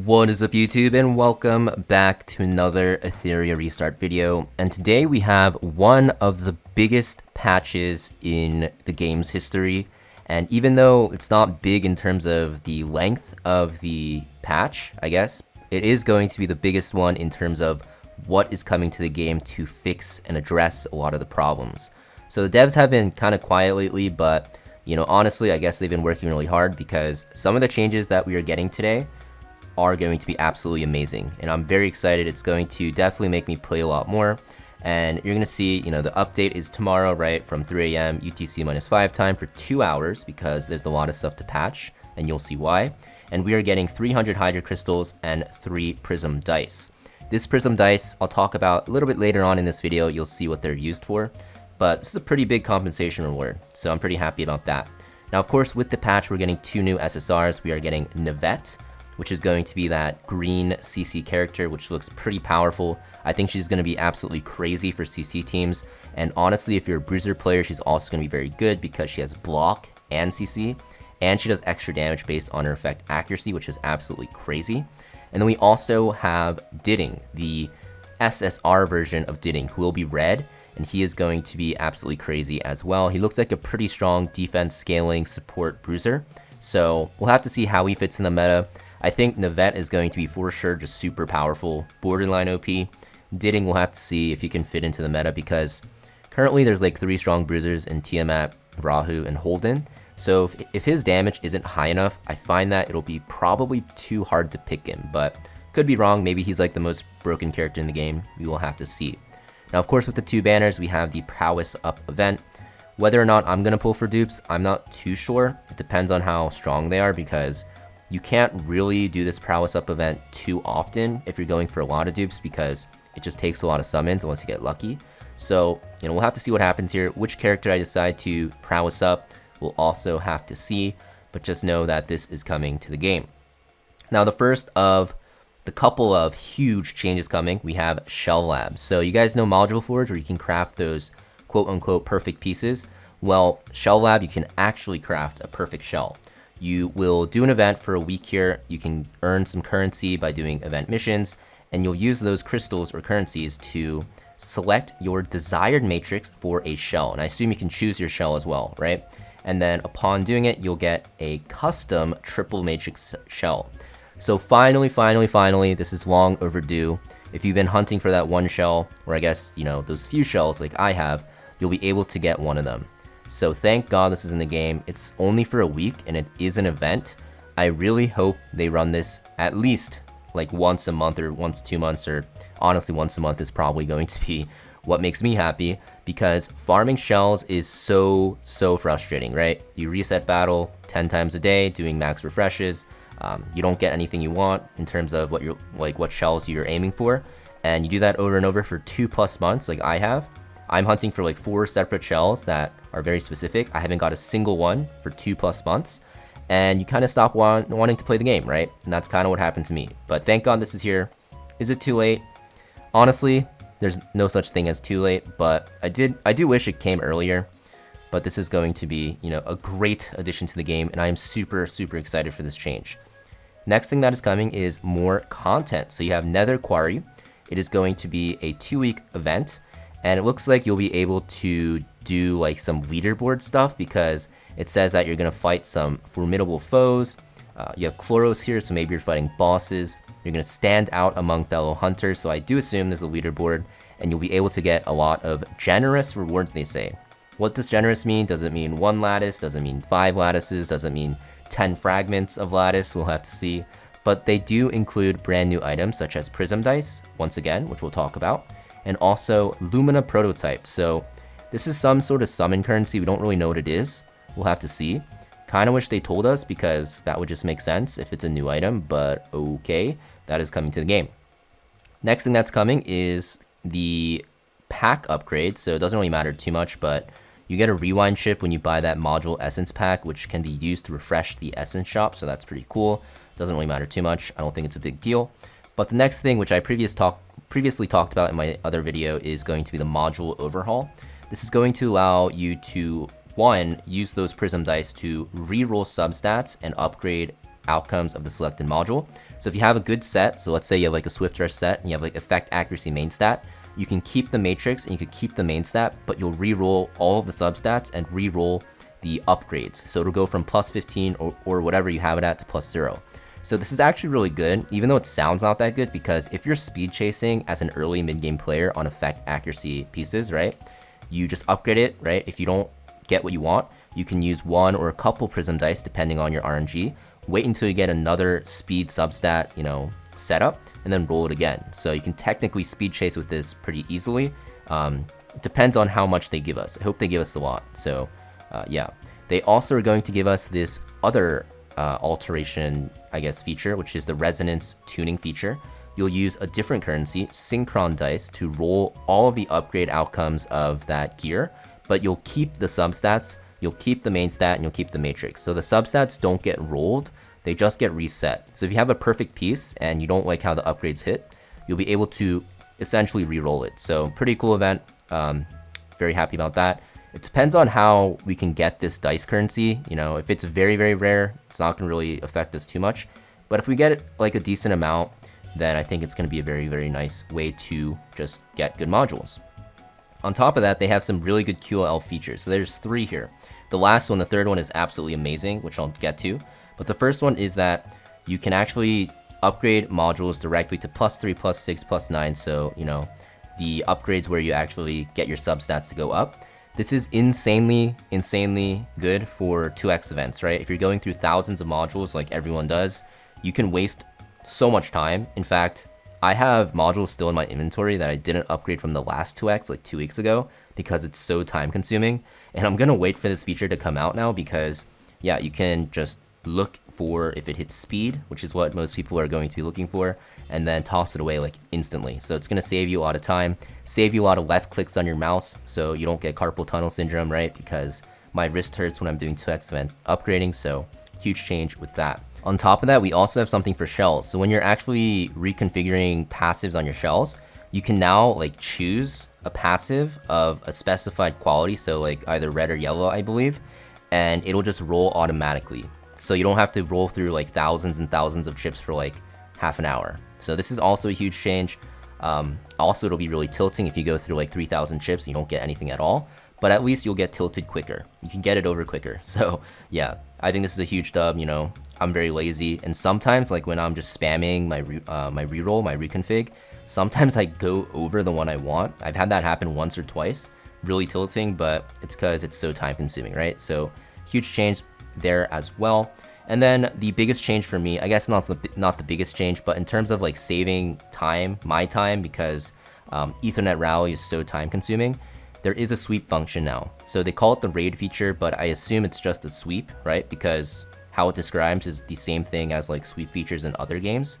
What is up YouTube, and welcome back to another Etheria restart video. And today we have one of the biggest patches in the game's history. And even though it's not big in terms of the length of the patch, I guess, it is going to be the biggest one in terms of what is coming to the game to fix and address a lot of the problems. So the devs have been kind of quiet lately, but honestly, I guess they've been working really hard because some of the changes that we are getting today are going to be absolutely amazing, and I'm very excited. It's going to definitely make me play a lot more, and you're gonna see, the update is tomorrow, right, from 3 AM UTC -5 time for 2 hours, because there's a lot of stuff to patch, and you'll see why. And we are getting 300 Hydra Crystals and 3 Prism Dice. This Prism Dice, I'll talk about a little bit later on in this video. You'll see what they're used for, but this is a pretty big compensation reward, so I'm pretty happy about that. Now, of course, with the patch, we're getting 2 new SSRs. We are getting Nivette, which is going to be that green CC character, which looks pretty powerful. I think she's going to be absolutely crazy for CC teams. And honestly, if you're a bruiser player, she's also going to be very good because she has block and CC, and she does extra damage based on her effect accuracy, which is absolutely crazy. And then we also have Didding, the SSR version of Didding, who will be red, and he is going to be absolutely crazy as well. He looks like a pretty strong defense scaling support bruiser, so we'll have to see how he fits in the meta. I think Nivette is going to be for sure just super powerful, borderline OP. Didding, we'll have to see if he can fit into the meta, because currently there's like 3 strong bruisers in Tiamat, Rahu, and Holden. So if his damage isn't high enough, I find that it'll be probably too hard to pick him, but could be wrong. Maybe he's like the most broken character in the game. We will have to see. Now, of course, with the 2 banners, we have the Prowess Up event. Whether or not I'm going to pull for dupes, I'm not too sure. It depends on how strong they are, because you can't really do this Prowess Up event too often if you're going for a lot of dupes, because it just takes a lot of summons unless you get lucky. So, we'll have to see what happens here. Which character I decide to Prowess Up, we'll also have to see, but just know that this is coming to the game. Now, the first of the couple of huge changes coming, we have Shell Labs. So you guys know Module Forge, where you can craft those quote-unquote perfect pieces. Well, Shell Lab, you can actually craft a perfect shell. You will do an event for a week here. You can earn some currency by doing event missions, and you'll use those crystals or currencies to select your desired matrix for a shell. And I assume you can choose your shell as well, right? And then upon doing it, you'll get a custom triple matrix shell. So finally, this is long overdue. If you've been hunting for that one shell, or I guess, those few shells like I have, you'll be able to get one of them. So thank God this is in the game. It's only for a week, and it is an event. I really hope they run this at least like once a month or once 2 months, or honestly once a month is probably going to be what makes me happy, because farming shells is so frustrating, right? You reset battle 10 times a day doing max refreshes. You don't get anything you want in terms of what shells you're aiming for, and you do that over and over for 2+ months like I have. I'm hunting for like 4 separate shells that are very specific. I haven't got a single one for 2+ months, and you kind of stop wanting to play the game, right? And that's kind of what happened to me. But thank God this is here. Is it too late? Honestly, there's no such thing as too late, but I do wish it came earlier. But this is going to be, a great addition to the game, and I am super excited for this change. Next thing that is coming is more content. So you have Nether Quarry. It is going to be a 2-week event. And it looks like you'll be able to do like some leaderboard stuff, because it says that you're going to fight some formidable foes. You have Chloros here, so maybe you're fighting bosses. You're going to stand out among fellow hunters, so I do assume there's a leaderboard, and you'll be able to get a lot of generous rewards, they say. What does generous mean? Does it mean 1 lattice? Does it mean 5 lattices? Does it mean 10 fragments of lattice? We'll have to see. But they do include brand new items such as Prism Dice, once again, which we'll talk about, and also Lumina Prototype. So this is some sort of summon currency. We don't really know what it is. We'll have to see. Kind of wish they told us, because that would just make sense if it's a new item, but okay, that is coming to the game. Next thing that's coming is the pack upgrade. So it doesn't really matter too much, but you get a rewind chip when you buy that module essence pack, which can be used to refresh the essence shop. So that's pretty cool. Doesn't really matter too much. I don't think it's a big deal. But the next thing, which I previously talked about in my other video, is going to be the module overhaul. This is going to allow you to, 1, use those Prism Dice to reroll substats and upgrade outcomes of the selected module. So if you have a good set, so let's say you have like a Swift Rush set and you have like effect, accuracy, main stat, you can keep the matrix and you can keep the main stat, but you'll re-roll all of the substats and re-roll the upgrades. So it'll go from plus 15 or whatever you have it at to plus 0. So this is actually really good, even though it sounds not that good, because if you're speed chasing as an early mid-game player on effect accuracy pieces, right, you just upgrade it, right? If you don't get what you want, you can use one or a couple prism dice depending on your RNG, wait until you get another speed substat, you know, setup, and then roll it again. So you can technically speed chase with this pretty easily. It depends on how much they give us. I hope they give us a lot. So yeah, they also are going to give us this other alteration, I guess, feature, which is the resonance tuning feature. You'll use a different currency, synchron dice, to roll all of the upgrade outcomes of that gear, but you'll keep the substats, you'll keep the main stat, and you'll keep the matrix. So the substats don't get rolled, they just get reset. So if you have a perfect piece and you don't like how the upgrades hit, you'll be able to essentially re-roll it. So pretty cool event, very happy about that. It depends on how we can get this dice currency. You know, if it's very, very rare, it's not gonna really affect us too much. But if we get it like a decent amount, then I think it's gonna be a very, very nice way to just get good modules. On top of that, they have some really good QoL features. So there's 3 here. The last one, the third one, is absolutely amazing, which I'll get to. But the first one is that you can actually upgrade modules directly to +3, +6, +9. So, you know, the upgrades where you actually get your substats to go up. This is insanely good for 2x events, right? If you're going through thousands of modules like everyone does, you can waste so much time. In fact, I have modules still in my inventory that I didn't upgrade from the last 2x like 2 weeks ago because it's so time consuming. And I'm gonna wait for this feature to come out now because, yeah, you can just look for if it hits speed, which is what most people are going to be looking for, and then toss it away like instantly. So it's gonna save you a lot of time, save you a lot of left clicks on your mouse so you don't get carpal tunnel syndrome, right? Because my wrist hurts when I'm doing 2x event upgrading, so huge change with that. On top of that, we also have something for shells. So when you're actually reconfiguring passives on your shells, you can now like choose a passive of a specified quality, so like either red or yellow, I believe, and it'll just roll automatically. So you don't have to roll through like thousands and thousands of chips for like half an hour. So this is also a huge change. Also, it'll be really tilting if you go through like 3,000 chips and you don't get anything at all, but at least you'll get tilted quicker. You can get it over quicker. So yeah, I think this is a huge dub. You know, I'm very lazy, and sometimes like when I'm just spamming my reroll, my reconfig, sometimes I go over the one I want. I've had that happen once or twice, really tilting, but it's because it's so time consuming, right? So huge change there as well. And then the biggest change for me, I guess not the biggest change, but in terms of like saving time, my time, because Ethernet rally is so time consuming, there is a sweep function now. So they call it the raid feature, but I assume it's just a sweep, right? Because how it describes is the same thing as like sweep features in other games.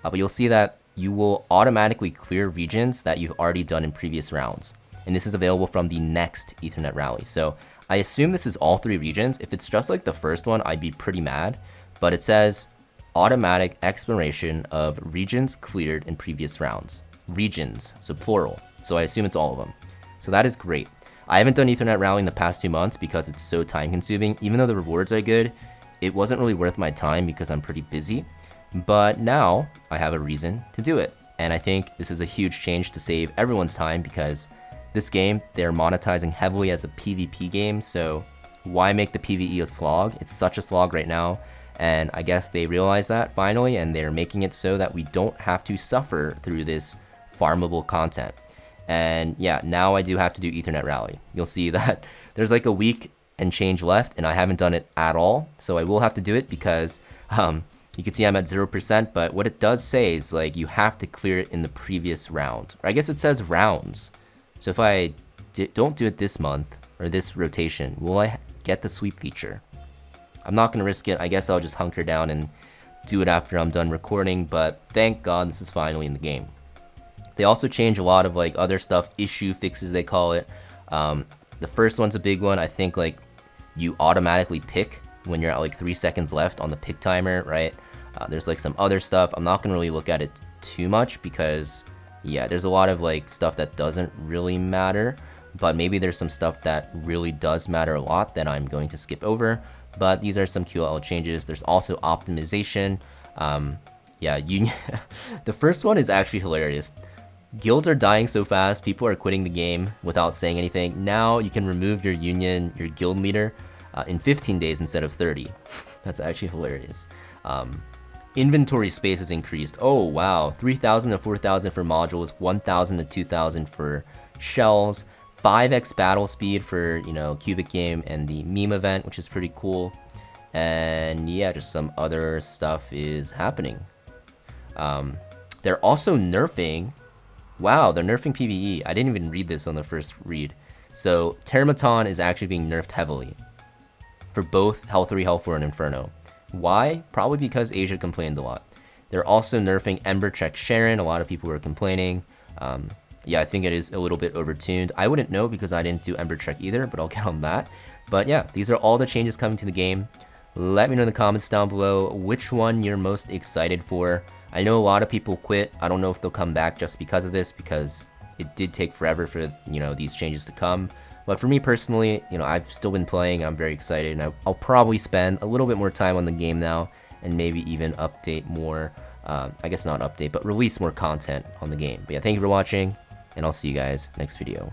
But you'll see that you will automatically clear regions that you've already done in previous rounds. And this is available from the next Ethernet rally. So I assume this is all 3 regions. If it's just like the first one, I'd be pretty mad. But it says automatic exploration of regions cleared in previous rounds. Regions, so plural. So I assume it's all of them. So that is great. I haven't done Ethernet rally in the past 2 months because it's so time consuming. Even though the rewards are good, it wasn't really worth my time because I'm pretty busy. But now I have a reason to do it. And I think this is a huge change to save everyone's time because this game, they're monetizing heavily as a PvP game, so why make the PvE a slog? It's such a slog right now, and I guess they realize that finally, and they're making it so that we don't have to suffer through this farmable content. And yeah, now I do have to do Ethernet rally. You'll see that there's like a week and change left, and I haven't done it at all, so I will have to do it because you can see I'm at 0%, but what it does say is like you have to clear it in the previous round. Or I guess it says rounds. So if I don't do it this month, or this rotation, will I get the sweep feature? I'm not going to risk it. I guess I'll just hunker down and do it after I'm done recording, but thank God this is finally in the game. They also change a lot of like other stuff, issue fixes they call it. The first one's a big one. I think like you automatically pick when you're at like 3 seconds left on the pick timer, right? There's like some other stuff. I'm not going to really look at it too much because yeah, there's a lot of like stuff that doesn't really matter, but maybe there's some stuff that really does matter a lot that I'm going to skip over. but these are some QoL changes. There's also optimization. Yeah, union. The first one is actually hilarious. Guilds are dying so fast, people are quitting the game without saying anything. Now you can remove your union, your guild leader, in 15 days instead of 30. That's actually hilarious. Inventory space is increased. Oh wow, 3,000 to 4,000 for modules, 1,000 to 2,000 for shells, 5x battle speed for, you know, Cubic Game and the meme event, which is pretty cool. And yeah, just some other stuff is happening. They're also nerfing. Wow, they're nerfing PvE. I didn't even read this on the first read. So Termaton is actually being nerfed heavily for both Hell 3, Hell 4, and Inferno. Why? Probably because Asia complained a lot. They're also nerfing Ember Check Sharon. A lot of people were complaining. Yeah, I think it is a little bit overtuned. I wouldn't know because I didn't do Ember Check either, but I'll get on that. But yeah, these are all the changes coming to the game. Let me know in the comments down below which one you're most excited for. I know a lot of people quit. I don't know if they'll come back just because of this, because it did take forever for, you know, these changes to come. But for me personally, you know, I've still been playing. I'm very excited, and I'll probably spend a little bit more time on the game now, and maybe even update more. I guess not update, but release more content on the game. But yeah, thank you for watching, and I'll see you guys next video.